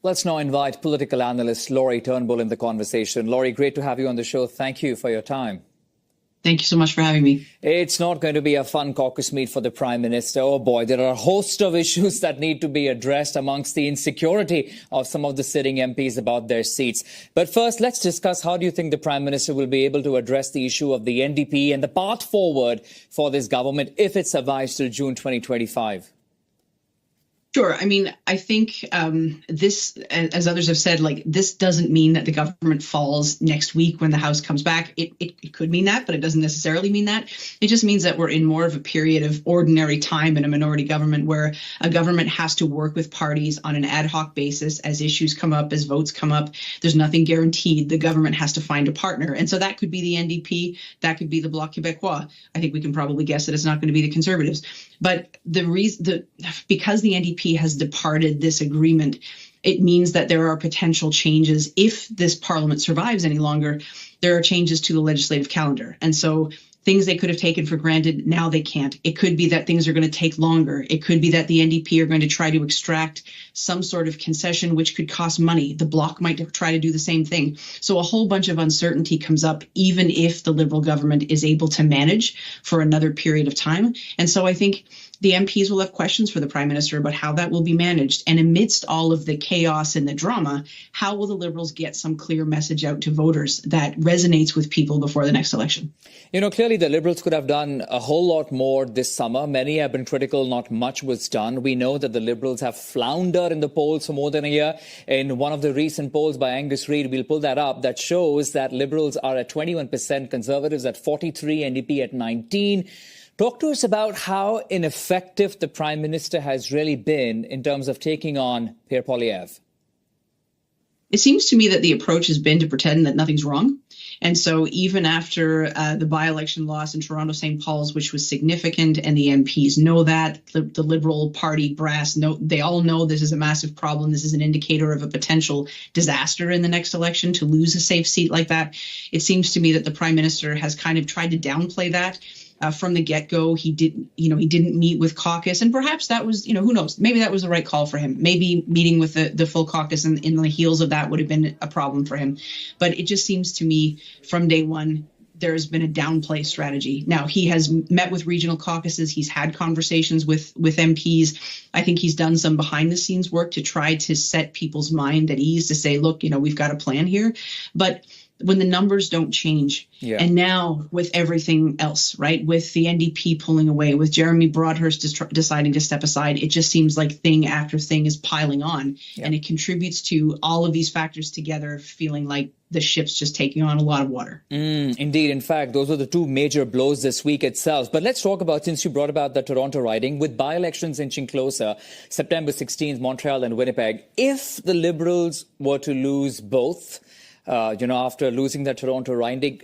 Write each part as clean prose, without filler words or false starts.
Let's now invite political analyst Laurie Turnbull in the conversation. Laurie, great to have you on the show. Thank you for your time. Thank you so much for having me. It's not going to be a fun caucus meet for the Prime Minister. Oh boy, there are a host of issues that need to be addressed amongst the insecurity of some of the sitting MPs about their seats. But first, let's discuss how do you think the Prime Minister will be able to address the issue of the NDP and the path forward for this government if it survives till June 2025? Sure. I mean, I think this, as others have said, this doesn't mean that the government falls next week when the House comes back. It could mean that, but it doesn't necessarily mean that. It just means that we're in more of a period of ordinary time in a minority government where a government has to work with parties on an ad hoc basis as issues come up, as votes come up. There's nothing guaranteed. The government has to find a partner. And so that could be the NDP. That could be the Bloc Québécois. I think we can probably guess that it's not going to be the Conservatives. But because the NDP has departed this agreement, it means that there are potential changes. If this parliament survives any longer, there are changes to the legislative calendar. And so things they could have taken for granted, now they can't. It could be that things are going to take longer. It could be that the NDP are going to try to extract some sort of concession, which could cost money. The Bloc might try to do the same thing. So a whole bunch of uncertainty comes up, even if the Liberal government is able to manage for another period of time. And so I think the MPs will have questions for the Prime Minister about how that will be managed. And amidst all of the chaos and the drama, how will the Liberals get some clear message out to voters that resonates with people before the next election? You know, clearly the Liberals could have done a whole lot more this summer. Many have been critical, not much was done. We know that the Liberals have floundered in the polls for more than a year. In one of the recent polls by Angus Reid, we'll pull that up, that shows that Liberals are at 21%, Conservatives at 43%, NDP at 19%. Talk to us about how ineffective the Prime Minister has really been in terms of taking on Pierre Poilievre. It seems to me that the approach has been to pretend that nothing's wrong. And so even after the by-election loss in Toronto St. Paul's, which was significant, and the MPs know that, the Liberal Party brass, they all know this is a massive problem. This is an indicator of a potential disaster in the next election to lose a safe seat like that. It seems to me that the Prime Minister has kind of tried to downplay that. From the get-go, he didn't meet with CAUCUS, and perhaps that was, who knows, maybe that was the right call for him. Maybe meeting with the full CAUCUS and in the heels of that would have been a problem for him. But it just seems to me from day one, there's been a downplay strategy. Now, he has met with regional caucuses. He's had conversations with MPs. I think he's done some behind the scenes work to try to set people's mind at ease to say, look, we've got a plan here. But when the numbers don't change, and now with everything else, right, with the NDP pulling away, with Jeremy Broadhurst deciding to step aside, it just seems like thing after thing is piling on. And it contributes to all of these factors together feeling like the ship's just taking on a lot of water. Indeed. In fact, those were the two major blows this week itself. But let's talk about, since you brought about the Toronto riding, with by-elections inching closer, September 16th, Montreal and Winnipeg, if the Liberals were to lose both, after losing the Toronto riding,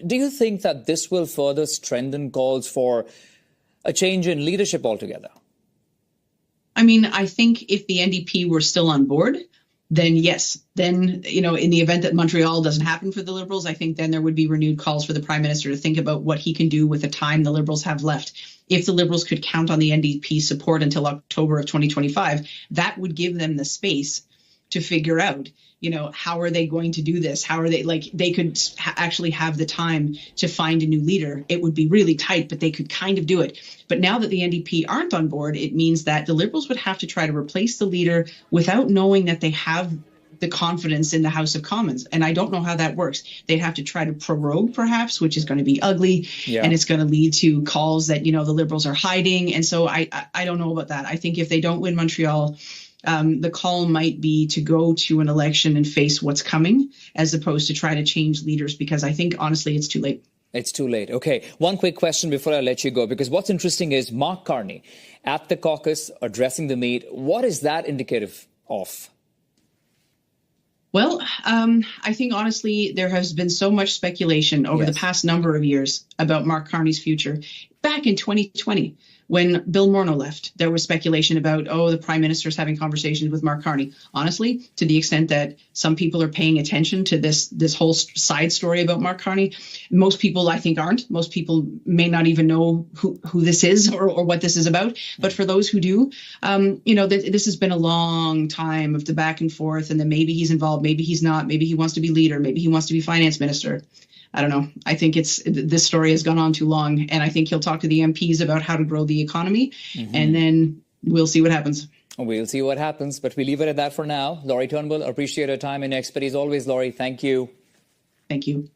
do you think that this will further strengthen calls for a change in leadership altogether? I mean, I think if the NDP were still on board, then yes. Then, in the event that Montreal doesn't happen for the Liberals, I think then there would be renewed calls for the Prime Minister to think about what he can do with the time the Liberals have left. If the Liberals could count on the NDP support until October of 2025, that would give them the space to figure out, how are they going to do this? How are they could actually have the time to find a new leader. It would be really tight, but they could kind of do it. But now that the NDP aren't on board, it means that the Liberals would have to try to replace the leader without knowing that they have the confidence in the House of Commons. And I don't know how that works. They'd have to try to prorogue, perhaps, which is going to be ugly. And it's going to lead to calls that, the Liberals are hiding. And so I don't know about that. I think if they don't win Montreal, the call might be to go to an election and face what's coming, as opposed to try to change leaders, because I think, honestly, it's too late. It's too late. Okay. One quick question before I let you go, because what's interesting is Mark Carney at the caucus addressing the meet. What is that indicative of? Well, I think, honestly, there has been so much speculation over the past number of years about Mark Carney's future. Back in 2020, When Bill Morneau left, there was speculation about, the Prime Minister's having conversations with Mark Carney. Honestly, to the extent that some people are paying attention to this whole side story about Mark Carney, most people, I think, aren't. Most people may not even know who this is or what this is about. But for those who do, this has been a long time of the back and forth, and then maybe he's involved, maybe he's not, maybe he wants to be leader, maybe he wants to be finance minister. I don't know. I think this story has gone on too long, and I think he'll talk to the MPs about how to grow the economy, and then we'll see what happens. We'll see what happens, but we leave it at that for now. Laurie Turnbull, appreciate your time and expertise always, Laurie. Thank you. Thank you.